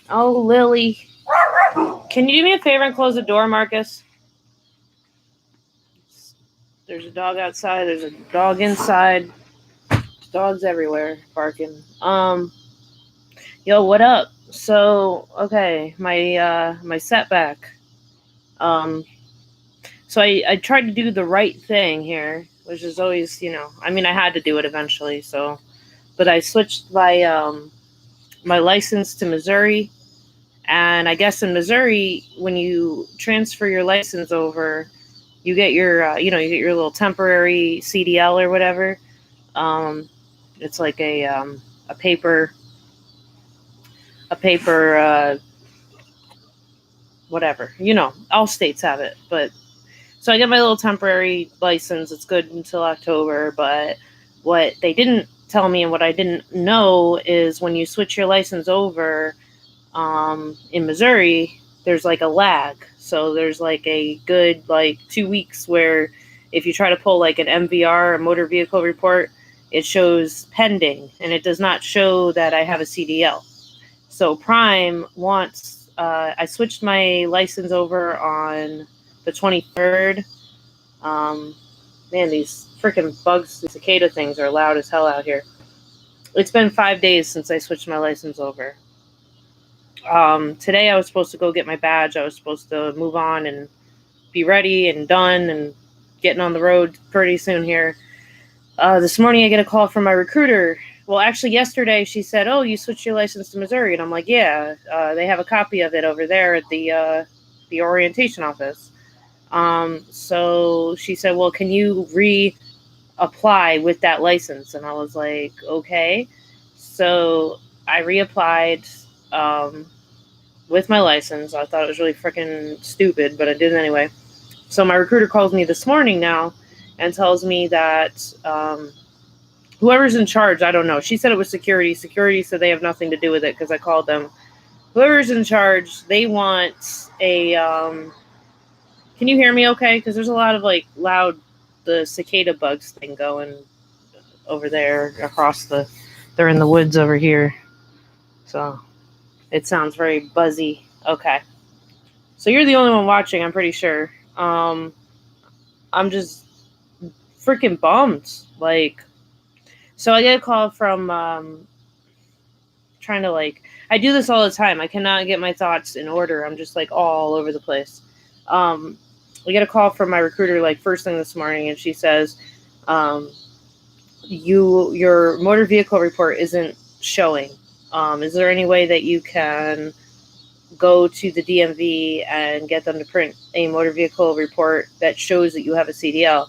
Oh, Lily. Can you do me a favor and close the door, Marcus? There's a dog outside. There's a dog inside. There's dogs everywhere barking. Yo, what up? So, okay, my setback. Um, so I tried to do the right thing here, which is always, I mean, I had to do it eventually. So, but I switched my license to Missouri. And I guess in Missouri, when you transfer your license over, you get you get your little temporary CDL or whatever. Um, it's like a paper, whatever. All states have it. But so I get my little temporary license. It's good until October. But what they didn't tell me and what I didn't know is when you switch your license over, in Missouri, there's like a lag. So there's like a good 2 weeks where if you try to pull like an MVR, a motor vehicle report, it shows pending and it does not show that I have a CDL. So Prime wants, I switched my license over on the 23rd. Man, these freaking bugs, these cicada things are loud as hell out here. It's been 5 days since I switched my license over. Today I was supposed to go get my badge. I was supposed to move on and be ready and done and getting on the road pretty soon here. This morning I get a call from my recruiter. Well, actually yesterday she said, "Oh, you switched your license to Missouri," and I'm like, "Yeah." They have a copy of it over there at the orientation office. So she said, "Well, can you reapply with that license?" And I was like, "Okay." So I reapplied. With my license. I thought it was really freaking stupid, but I did it anyway. So my recruiter calls me this morning now and tells me that whoever's in charge, I don't know. She said it was security. Security said they have nothing to do with it because I called them. Whoever's in charge, they want a... can you hear me okay? Because there's a lot of loud, the cicada bugs thing going over there across the... They're in the woods over here. So it sounds very buzzy. Okay. So you're the only one watching, I'm pretty sure. I'm just freaking bummed. So I get a call from trying to I do this all the time. I cannot get my thoughts in order. I'm just all over the place. I get a call from my recruiter first thing this morning, and she says, your motor vehicle report isn't showing. Is there any way that you can go to the DMV and get them to print a motor vehicle report that shows that you have a CDL?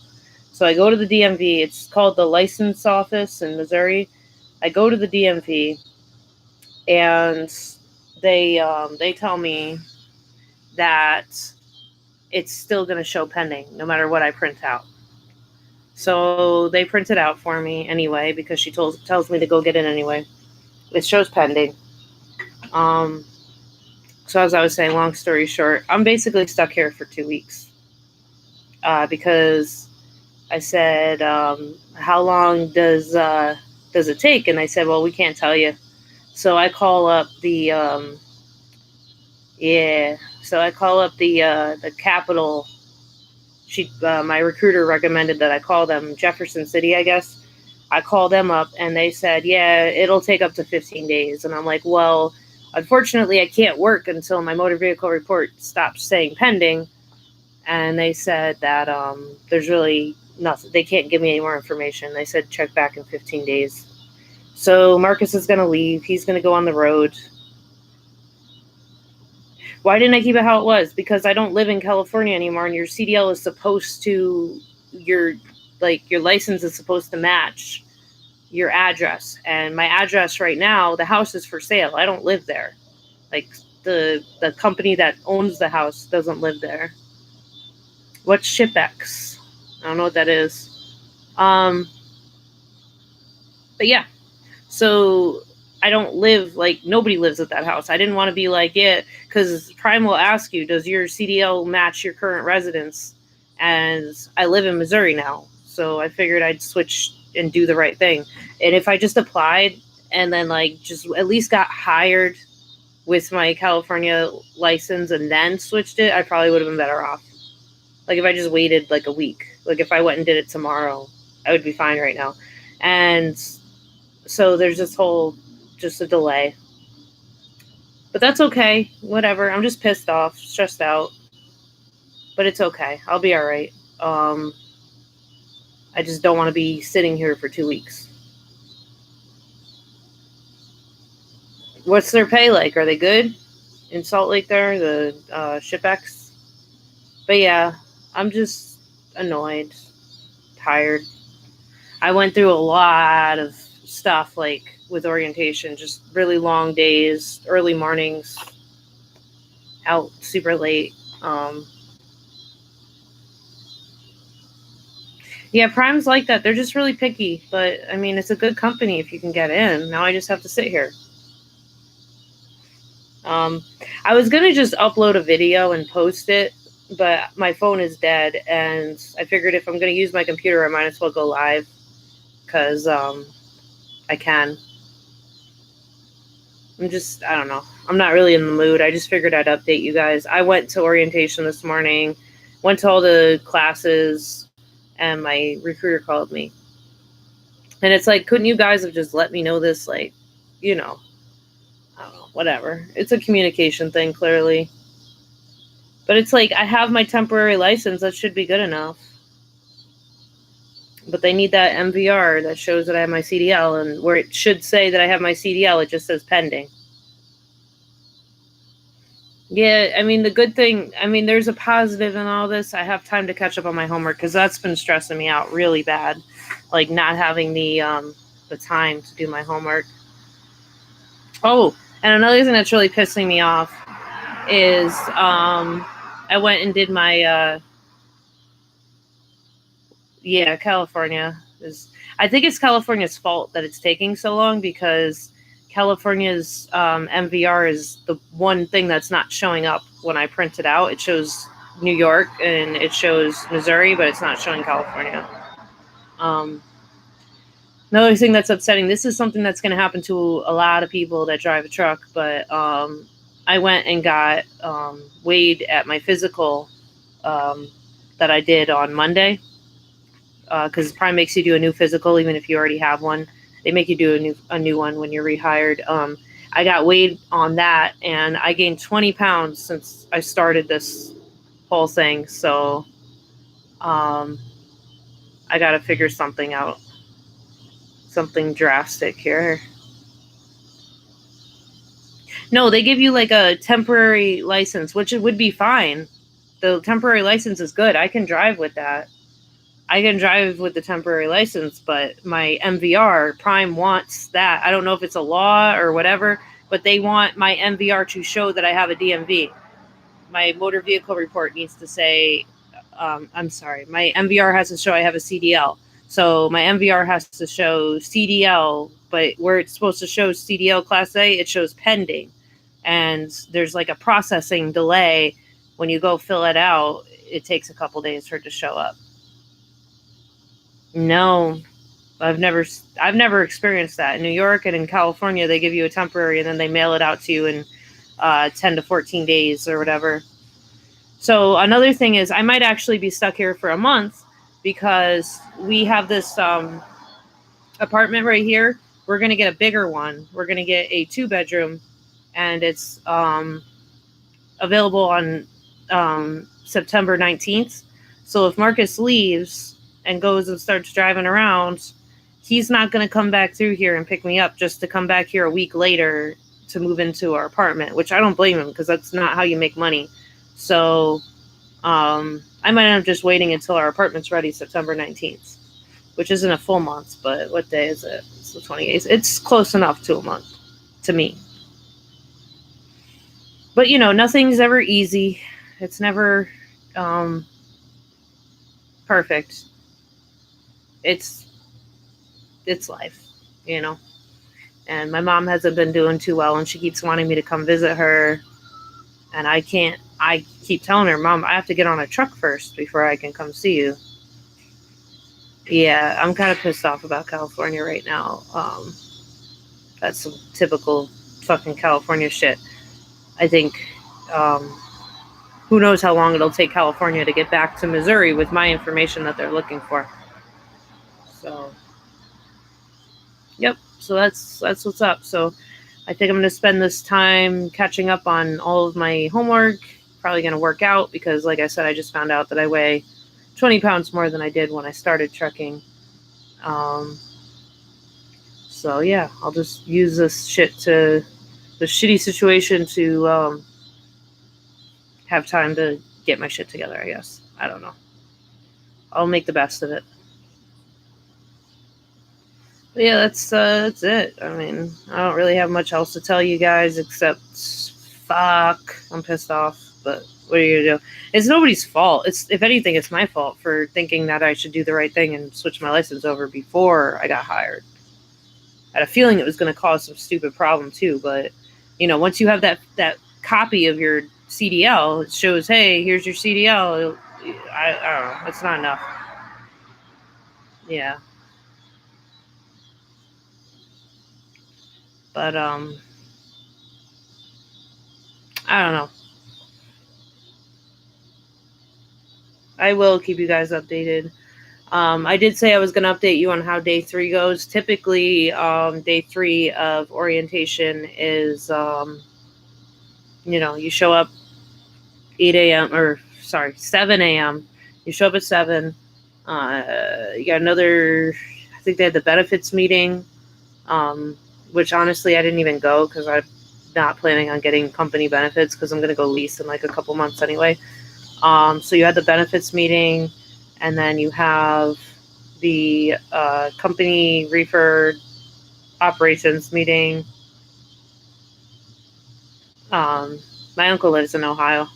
So I go to the DMV. It's called the license office in Missouri. I go to the DMV, and they tell me that it's still going to show pending no matter what I print out. So they print it out for me anyway because she tells me to go get it anyway. It shows pending. So as I was saying, long story short, I'm basically stuck here for 2 weeks because I said, how long does it take? And they said, well, we can't tell you. So I call up the Capitol. My recruiter recommended that I call them Jefferson City, I guess. I call them up and they said, yeah, it'll take up to 15 days. And I'm like, well, unfortunately, I can't work until my motor vehicle report stops saying pending. And they said that there's really nothing. They can't give me any more information. They said check back in 15 days. So Marcus is going to leave. He's going to go on the road. Why didn't I keep it how it was? Because I don't live in California anymore, and your CDL is supposed to, your license is supposed to match your address. And my address right now, the house is for sale. I don't live there. The company that owns the house doesn't live there. What's ShipX? I don't know what that is. But yeah. So I don't live, nobody lives at that house. I didn't want to be because Prime will ask you, does your CDL match your current residence? And I live in Missouri now. So I figured I'd switch and do the right thing. And if I just applied and then like just at least got hired with my California license and then switched it, I probably would have been better off. Like if I just waited like a week, like if I went and did it tomorrow, I would be fine right now. And so there's this whole, just a delay. But that's okay. Whatever. I'm just pissed off, stressed out. But it's okay. I'll be all right. I just don't want to be sitting here for 2 weeks. What's their pay like? Are they good in Salt Lake there, the shipbacks? But yeah, I'm just annoyed, tired. I went through a lot of stuff like with orientation, just really long days, early mornings, out super late. Yeah, Prime's like that. They're just really picky, but I mean, it's a good company if you can get in. Now I just have to sit here. I was gonna just upload a video and post it, but my phone is dead, and I figured if I'm gonna use my computer, I might as well go live because I can. I don't know. I'm not really in the mood. I just figured I'd update you guys. I went to orientation this morning, went to all the classes, and my recruiter called me. And it's like, couldn't you guys have just let me know this? Like, I don't know, whatever. It's a communication thing, clearly. But it's like, I have my temporary license. That should be good enough. But they need that MVR that shows that I have my CDL. And where it should say that I have my CDL, it just says pending. Yeah, I mean, the good thing, there's a positive in all this. I have time to catch up on my homework because that's been stressing me out really bad. Like not having the time to do my homework. Oh, and another thing that's really pissing me off is I went and did my California is. I think it's California's fault that it's taking so long because California's MVR is the one thing that's not showing up when I print it out. It shows New York and it shows Missouri, but it's not showing California. Another thing that's upsetting, this is something that's going to happen to a lot of people that drive a truck, but I went and got weighed at my physical that I did on Monday because Prime makes you do a new physical even if you already have one. They make you do a new one when you're rehired. I got weighed on that, and I gained 20 pounds since I started this whole thing. So I got to figure something out, something drastic here. No, they give you like a temporary license, which it would be fine. The temporary license is good. I can drive with that. I can drive with the temporary license, but my MVR, Prime wants that. I don't know if it's a law or whatever, but they want my MVR to show that I have a DMV. My motor vehicle report needs to say, my MVR has to show I have a CDL. So my MVR has to show CDL, but where it's supposed to show CDL Class A, it shows pending. And there's like a processing delay. When you go fill it out, it takes a couple days for it to show up. No, I've never experienced that. In New York and in California, they give you a temporary and then they mail it out to you in 10 to 14 days or whatever. So another thing is I might actually be stuck here for a month because we have this apartment right here. We're going to get a bigger one. We're going to get a 2-bedroom, and it's available on September 19th. So if Marcus leaves and goes and starts driving around, he's not going to come back through here and pick me up just to come back here a week later to move into our apartment, which I don't blame him because that's not how you make money. So I might end up just waiting until our apartment's ready September 19th, which isn't a full month, but what day is it? It's the 28th. It's close enough to a month to me. But, nothing's ever easy. It's never perfect. It's life, And my mom hasn't been doing too well, and she keeps wanting me to come visit her. And I keep telling her, Mom, I have to get on a truck first before I can come see you. Yeah, I'm kind of pissed off about California right now. That's some typical fucking California shit. I think, who knows how long it'll take California to get back to Missouri with my information that they're looking for. So, yep. So that's what's up. So I think I'm going to spend this time catching up on all of my homework. Probably going to work out because, like I said, I just found out that I weigh 20 pounds more than I did when I started trekking. So yeah, I'll just use this shitty situation to have time to get my shit together, I guess. I don't know. I'll make the best of it. But yeah, that's it. I mean, I don't really have much else to tell you guys except fuck, I'm pissed off. But what are you gonna do? It's nobody's fault. It's, if anything, it's my fault for thinking that I should do the right thing and switch my license over before I got hired. I had a feeling it was going to cause some stupid problem too, but once you have that copy of your CDL, it shows, hey, here's your CDL. I don't know. It's not enough. Yeah. But I don't know. I will keep you guys updated. I did say I was going to update you on how day 3 goes. Typically, day 3 of orientation is, you show up 8 a.m. or 7 a.m. You show up at 7. You got another, I think they had the benefits meeting, which honestly I didn't even go because I'm not planning on getting company benefits because I'm going to go lease in like a couple months anyway. So you had the benefits meeting, and then you have the company reefer operations meeting. My uncle lives in Ohio.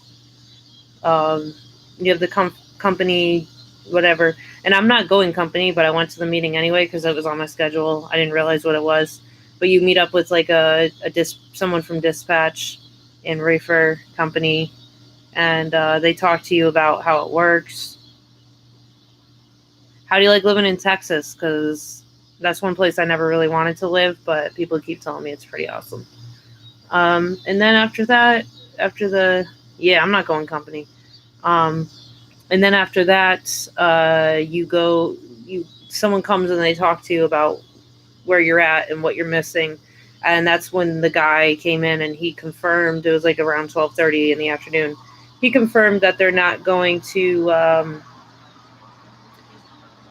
You have the company, whatever. And I'm not going company, but I went to the meeting anyway because it was on my schedule. I didn't realize what it was. But you meet up with like someone from dispatch and reefer company, and they talk to you about how it works. How do you like living in Texas? Because that's one place I never really wanted to live, but people keep telling me it's pretty awesome. And then after that, I'm not going company. And then after that, someone comes and they talk to you about where you're at and what you're missing. And that's when the guy came in and he confirmed, it was like around 12:30 in the afternoon. He confirmed that they're not going to,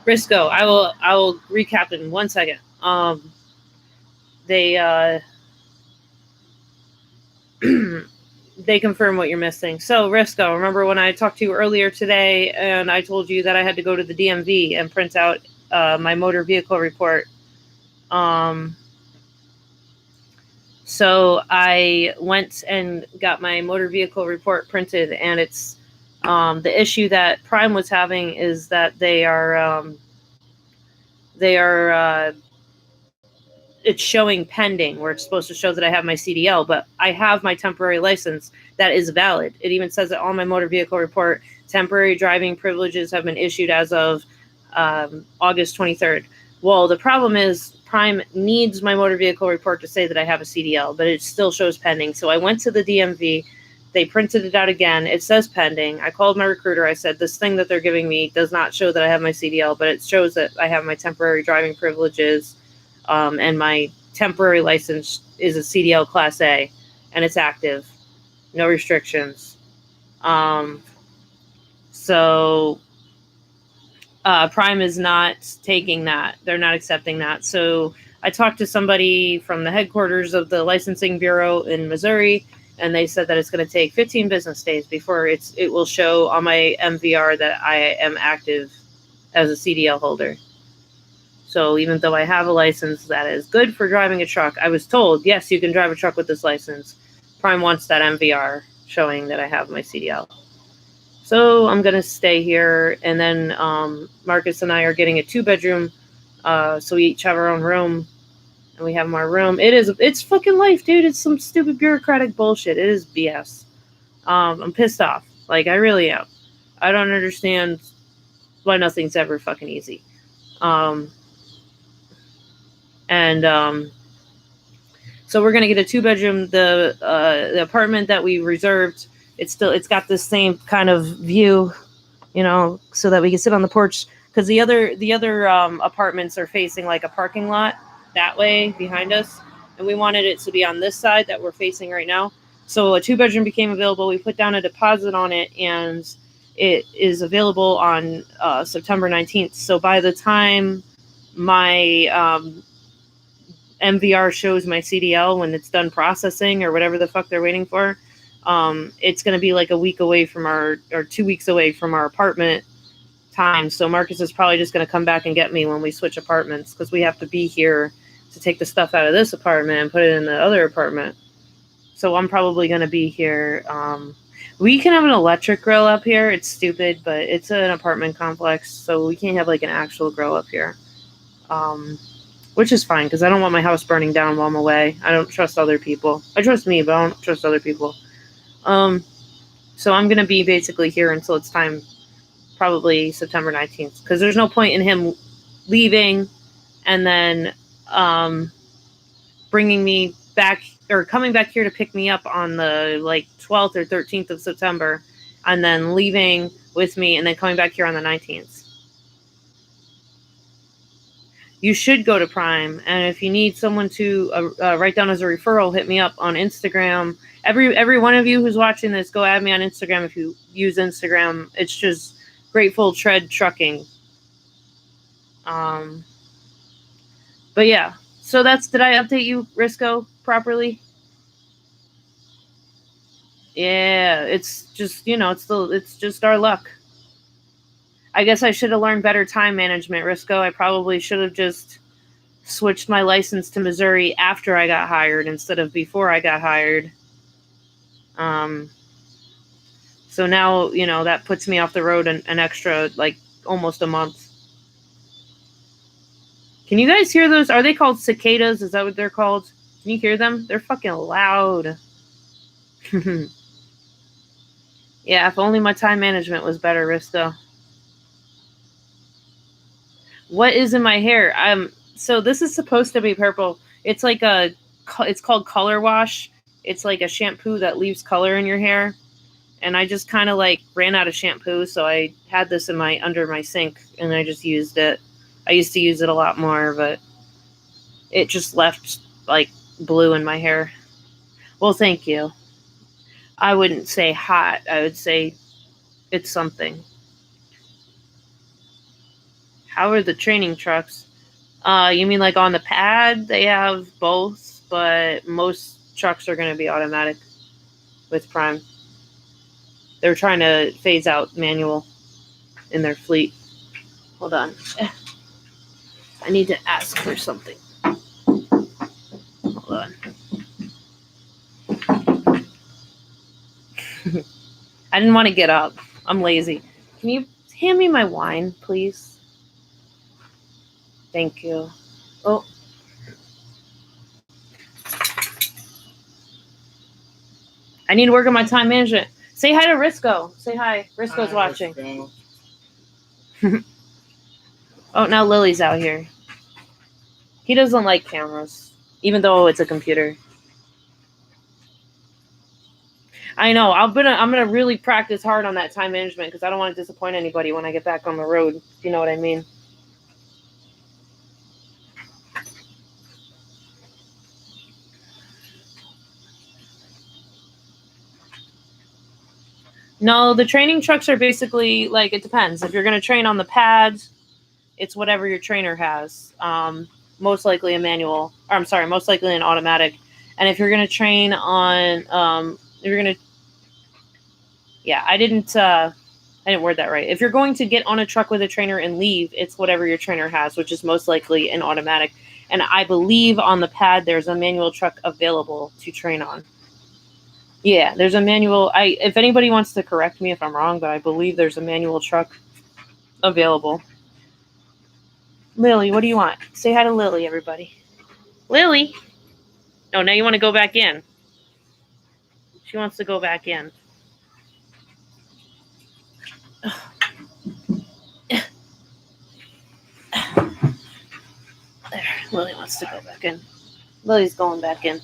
Briscoe. I will recap it in 1 second. They they confirm what you're missing. So, Risco, remember when I talked to you earlier today and I told you that I had to go to the DMV and print out my motor vehicle report? So I went and got my motor vehicle report printed, and it's the issue that Prime was having is that they are it's showing pending, where it's supposed to show that I have my CDL, but I have my temporary license that is valid. It even says it on my motor vehicle report. Temporary driving privileges have been issued as of August 23rd. Well, the problem is Prime needs my motor vehicle report to say that I have a CDL, but it still shows pending. So I went to the DMV. They printed it out again. It says pending. I called my recruiter. I said, this thing that they're giving me does not show that I have my CDL, but it shows that I have my temporary driving privileges. And my temporary license is a CDL Class A, and it's active. No restrictions. So Prime is not taking that. They're not accepting that. So I talked to somebody from the headquarters of the licensing bureau in Missouri, and they said that it's going to take 15 business days before it will show on my MVR that I am active as a CDL holder. So even though I have a license that is good for driving a truck, I was told, yes, you can drive a truck with this license. Prime wants that MVR showing that I have my CDL. So I'm going to stay here. And then Marcus and I are getting a 2-bedroom. So we each have our own room. And we have our room. It's fucking life, dude. It's some stupid bureaucratic bullshit. It is BS. I'm pissed off. Like, I really am. I don't understand why nothing's ever fucking easy. And So we're gonna get a 2-bedroom. The apartment that we reserved, it's got this same kind of view, so that we can sit on the porch. Because the other apartments are facing like a parking lot that way behind us, and we wanted it to be on this side that we're facing right now. So a 2-bedroom became available. We put down a deposit on it, and it is available on September 19th. So by the time my MVR shows my CDL, when it's done processing or whatever the fuck they're waiting for, it's going to be like a week away from or 2 weeks away from our apartment time. So Marcus is probably just going to come back and get me when we switch apartments, because we have to be here to take the stuff out of this apartment and put it in the other apartment. So I'm probably going to be here. We can have an electric grill up here. It's stupid, but it's an apartment complex, so we can't have like an actual grill up here. Which is fine, because I don't want my house burning down while I'm away. I don't trust other people. I trust me, but I don't trust other people. So I'm going to be basically here until it's time, probably September 19th, because there's no point in him leaving and then bringing me back or coming back here to pick me up on the 12th or 13th of September, and then leaving with me and then coming back here on the 19th. You should go to Prime, and if you need someone to write down as a referral, hit me up on Instagram. Every one of you who's watching this, go add me on Instagram if you use Instagram. It's just Grateful Tread Trucking. But yeah, so did I update you, Risco, properly? Yeah, it's just, it's just our luck. I guess I should have learned better time management, Risco. I probably should have just switched my license to Missouri after I got hired instead of before I got hired. So now, that puts me off the road an extra, almost a month. Can you guys hear those? Are they called cicadas? Is that what they're called? Can you hear them? They're fucking loud. Yeah, if only my time management was better, Risco. What is in my hair? So this is supposed to be purple. It's it's called Color Wash. It's like a shampoo that leaves color in your hair. And I just kind of ran out of shampoo, so I had this under my sink, and I just used it. I used to use it a lot more, but it just left blue in my hair. Well, thank you. I wouldn't say hot. I would say it's something. How are the training trucks? You mean on the pad? They have both, but most trucks are going to be automatic with Prime. They're trying to phase out manual in their fleet. Hold on. I need to ask for something. Hold on. I didn't want to get up. I'm lazy. Can you hand me my wine, please? Thank you. Oh. I need to work on my time management. Say hi to Risco. Say hi. Risco's watching. Risco. Oh, now Lily's out here. He doesn't like cameras, even though it's a computer. I know. I'm gonna really practice hard on that time management, because I don't want to disappoint anybody when I get back on the road. You know what I mean? No, the training trucks are basically it depends. If you're gonna train on the pads, it's whatever your trainer has. Most likely a manual, or I'm sorry, most likely an automatic. And if you're gonna train on, I didn't word that right. If you're going to get on a truck with a trainer and leave, it's whatever your trainer has, which is most likely an automatic. And I believe on the pad there's a manual truck available to train on. Yeah, there's a manual. If anybody wants to correct me if I'm wrong, but I believe there's a manual truck available. Lily, what do you want? Say hi to Lily, everybody. Lily! Oh, now you want to go back in. She wants to go back in. There, Lily wants to go back in. Lily's going back in.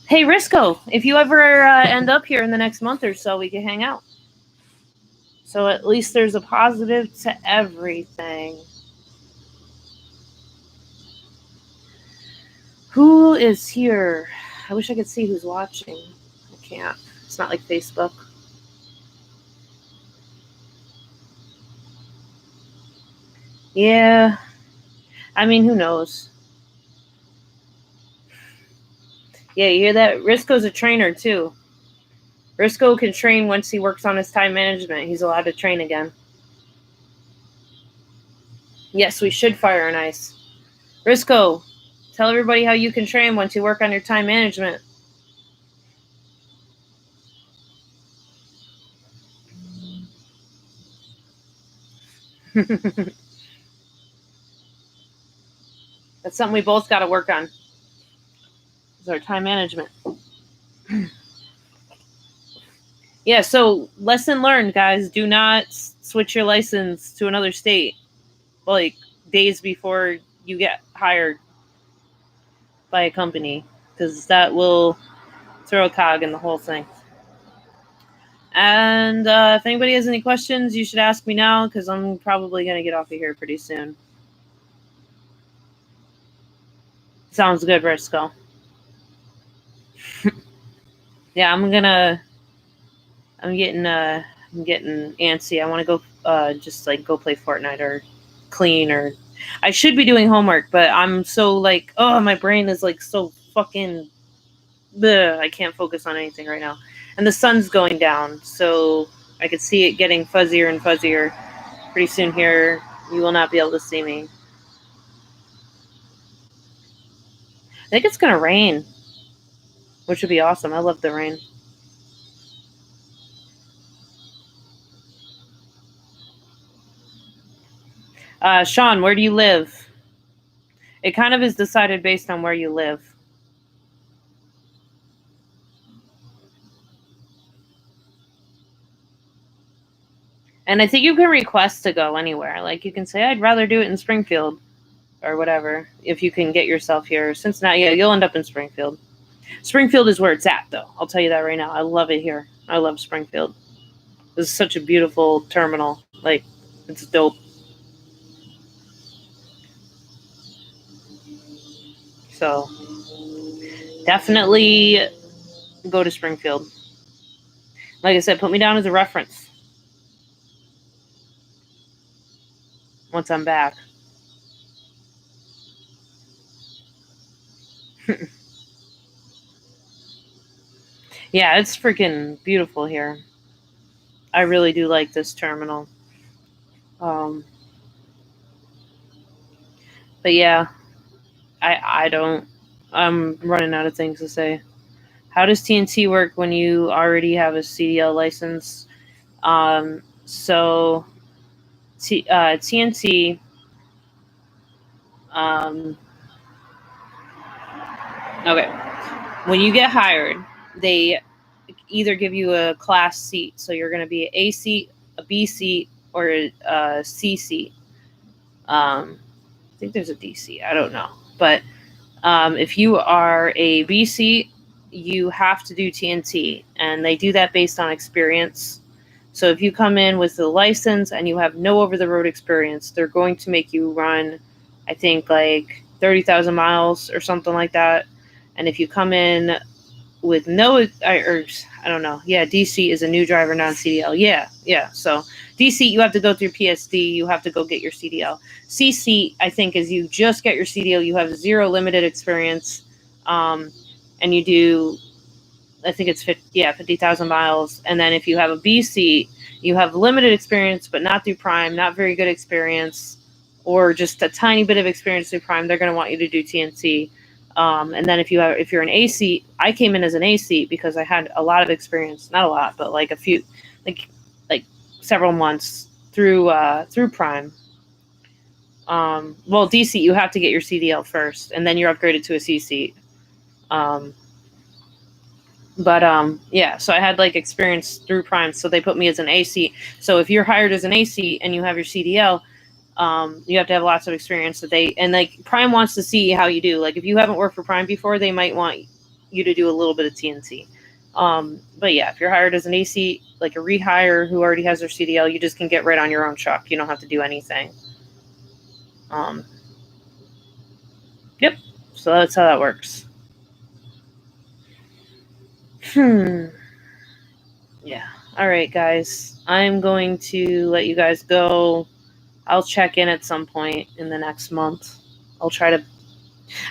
Hey, Risco, if you ever end up here in the next month or so, we can hang out. So at least there's a positive to everything. Who is here? I wish I could see who's watching. I can't. It's not like Facebook. Yeah. I mean, who knows? Yeah, you hear that? Risco's a trainer, too. Risco can train once he works on his time management. He's allowed to train again. Yes, we should fire and ice. Risco, tell everybody how you can train once you work on your time management. That's something we both got to work on. Is our time management. Yeah, so lesson learned, guys. Do not switch your license to another state like days before you get hired by a company, because that will throw a cog in the whole thing. And if anybody has any questions, you should ask me now, because I'm probably going to get off of here pretty soon. Sounds good, Risco. Yeah, I'm getting antsy. I want to go just like go play Fortnite or clean, or I should be doing homework, but I'm so like, oh, my brain is like so fucking bleh, I can't focus on anything right now. And the sun's going down, so I could see it getting fuzzier and fuzzier. Pretty soon here, you will not be able to see me. I think it's gonna rain, which would be awesome. I love the rain. Sean, where do you live? It kind of is decided based on where you live. And I think you can request to go anywhere. Like you can say, I'd rather do it in Springfield or whatever. If you can get yourself here. Cincinnati, yeah, you'll end up in Springfield. Springfield is where it's at, though. I'll tell you that right now. I love it here. I love Springfield. This is such a beautiful terminal. Like, it's dope. So, definitely go to Springfield. Like I said, put me down as a reference once I'm back. Yeah, it's freaking beautiful here. I really do like this terminal. Um, but yeah, I don't. I'm running out of things to say. How does TNT work when you already have a CDL license? So TNT. Okay, when you get hired, they either give you a class seat, so you're going to be an A seat, a B seat, or a C seat. I think there's a D seat. I don't know, but if you are a B seat, you have to do TNT, and they do that based on experience. So if you come in with the license and you have no over-the-road experience, they're going to make you run, I think, like 30,000 miles or something like that. And if you come in with no, or I don't know. Yeah, DC is a new driver, non-CDL. Yeah. So DC, you have to go through PSD. You have to go get your CDL. CC, I think, is you just get your CDL. You have zero limited experience, and you do, I think it's 50,000 miles. And then if you have a BC, you have limited experience, but not through Prime, not very good experience, or just a tiny bit of experience through Prime. They're going to want you to do TNC. And then if you're an AC, I came in as an AC because I had a lot of experience, not a lot, but like a few, like several months through Prime. Well, D seat, you have to get your CDL first, and then you're upgraded to a C seat. Yeah, so I had like experience through Prime, so they put me as an AC. So if you're hired as an AC and you have your CDL, you have to have lots of experience that like Prime wants to see how you do. Like if you haven't worked for Prime before, they might want you to do a little bit of TNC. But yeah, if you're hired as an AC, like a rehire who already has their CDL, you just can get right on your own truck. You don't have to do anything. Yep. So that's how that works. Yeah. All right, guys. I'm going to let you guys go. I'll check in at some point in the next month. I'll try to.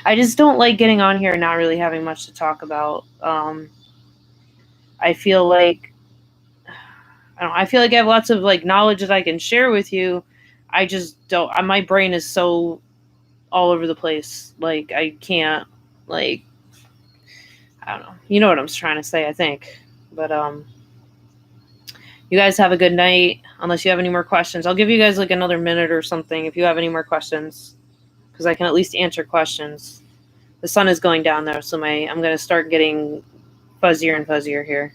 I just don't like getting on here and not really having much to talk about. I feel like I feel like I have lots of like knowledge that I can share with you. I just don't. My brain is so all over the place. Like I can't. Like I don't know. You know what I'm trying to say, I think. But you guys have a good night. Unless you have any more questions, I'll give you guys like another minute or something if you have any more questions, because I can at least answer questions. The sun is going down though, so I'm gonna start getting fuzzier and fuzzier here.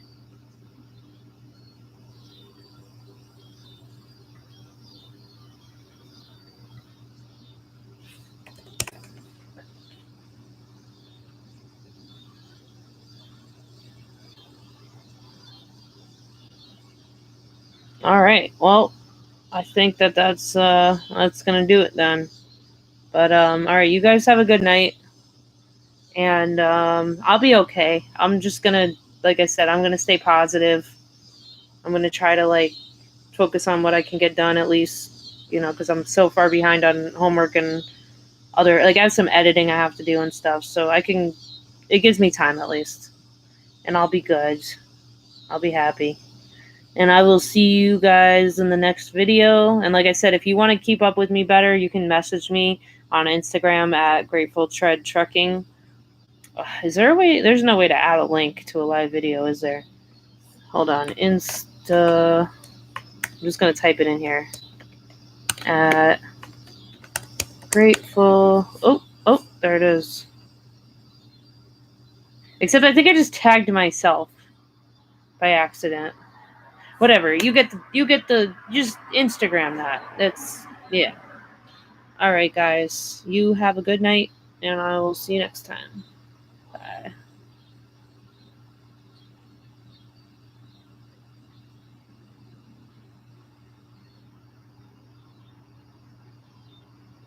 All right. Well, I think that's gonna do it then. But all right, you guys have a good night, and I'll be okay. I'm just gonna, like I said, I'm gonna stay positive. I'm gonna try to like focus on what I can get done at least, because I'm so far behind on homework and other like I have some editing I have to do and stuff. So it gives me time at least, and I'll be good. I'll be happy. And I will see you guys in the next video. And like I said, if you want to keep up with me better, you can message me on Instagram at Grateful Tread Trucking. Is there a way? There's no way to add a link to a live video, is there? Hold on. I'm just going to type it in here. At Grateful. Oh, there it is. Except I think I just tagged myself by accident. Whatever. You get the just Instagram that. That's yeah. All right, guys. You have a good night, and I will see you next time. Bye.